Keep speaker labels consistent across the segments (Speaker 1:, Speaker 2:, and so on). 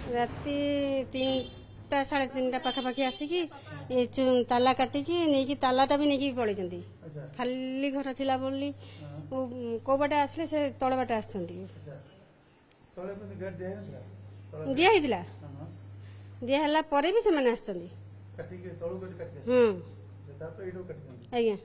Speaker 1: राति 3टा 3:30 पाखापाखि आसिकी ये ताला काटिकी नहीं तालाटा भी नहीं पड़े खाली घर थिला बोली को बाटे आसले से तल बाटे आसछंती दिया दिहला पर भी से मैंने आसछंती आज्ञा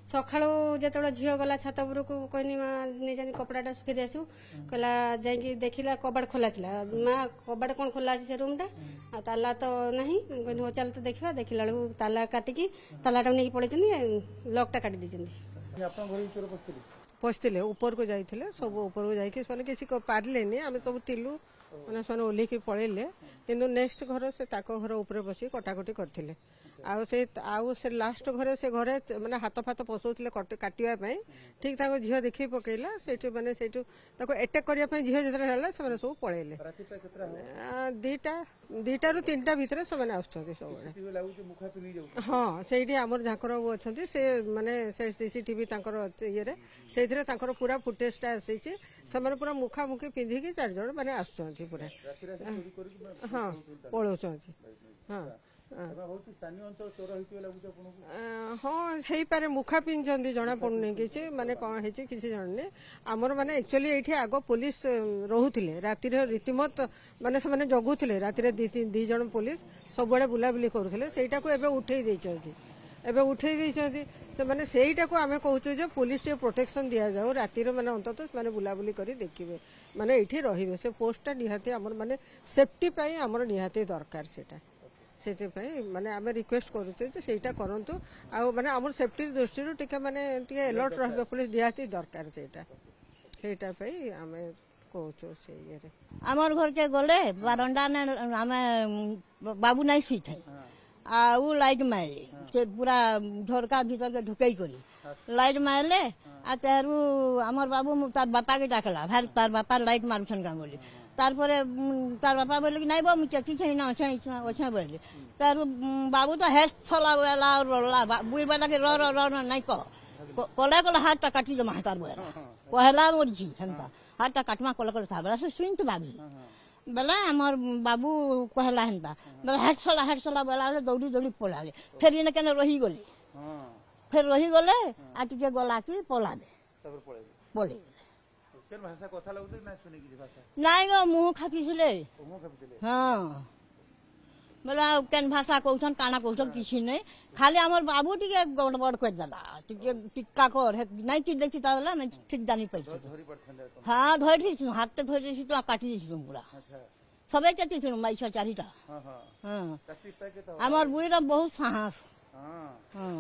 Speaker 1: सकाळु जो झील गला छात उपर को कहनी माँ नहीं जानी कपड़ा सुखी आसू कहला जाकि देखला कबाड़ खोला था माँ कबाड़ कौन खोला अच्छे से रूमटा आ ताला तो नहीं कहनी हो चल तो देखा देखला ताला काटिकी तालाटा नहीं पड़े लकटा काटी
Speaker 2: पशले ऊपर को जाइए सब ऊपर को जाकि किसी पारे आम सब टिलु मैंने से ओह्लैक पलैले कि नेक्स्ट घर से घर उपर बस कटाकटी करते से लास्ट घरे से घरे माने हाथ फात पशुले काटापी ठीक झील देखी पकईला से माने से एटाक करने झील जो से सब पलैले 2टा ରୁ 3टा भितर से सब हाँ से आमर झाकर बाबू अच्छा से माने से सीसीटीवी ये से पूरा फुटेजटा आसी से पूरा मुखामुखी पिंधिकी 4 जण मैंने आसुँच पूरा हाँ पलाऊँ हाँ हाँ हो पारे मुखा पिंधि जना पड़ुनी कि माने कौन है किसी जाने आमर माने एक्चुअली ये आग पुलिस रोते राति रीतिमत माने से जगुले राति 2 जन पुलिस सब बुलाबुली करुले से उठे उठे से माने सेटा को आम कहूँ पुलिस प्रोटेक्शन दि जाऊ राति माने अंतत माने बुलाबुली कर देखिए माने ये रे से पोस्टा निहाती आमर माने सेफ्टी पाई आमर निहाती दरकार से माने आम रिक्वेस्ट करूँ करंतु आ माने आमर सेफ्टी दृष्टि टिके माने टिके अलर्ट रहा पुलिस निहाती दरकार सेटा आम कहूँ से ये
Speaker 3: आमर घर के गले बारंडा ने आम बाबू नहीं शुई थे आउ लाइट मारे से पूरा झरका भीतर के ढुकई करी लाइट मारले आ तेरू आमर बाबू तार बापा के डाकला भाई तार बापा लाइट मारुछन का बोली तारपरे तार बापा बोले कि नहीं बा मुझे अच्छी ना अच्छा बोले तार बाबू तो हेस छला वाला रोला बुई वाला के रो रो रो नहीं कले कले हाथ काटी जमा तार बोला कहला मोर झी हंता हाथ काटमा कले था बड़ा से सुन तो बाबी बेला आमर बाबू कहला हंता बेला हेड छला बेला दौड़ी दौड़ी पलाले फिर इने केने रही गली फिर रही गले आ टिके गला की पला दे बोले
Speaker 4: भाषा कथा लागुते ना सुने की भाषा
Speaker 3: नाइ गो मुह खापिसिले हां बोला केन भाषा कहउछन काना कहउछन किछि नै खाली हमर बाबू टिके गड़बड़ कर जाला टिके टिक्का कर नै कि देखि ताला मैं ठीक जानि पैसे हां धरि छु हाथ धरि छु तो काटि दिछु पूरा अच्छा सबे चति छु माइ 4टा हां हां हमर बुइरा बहुत साहस हां हां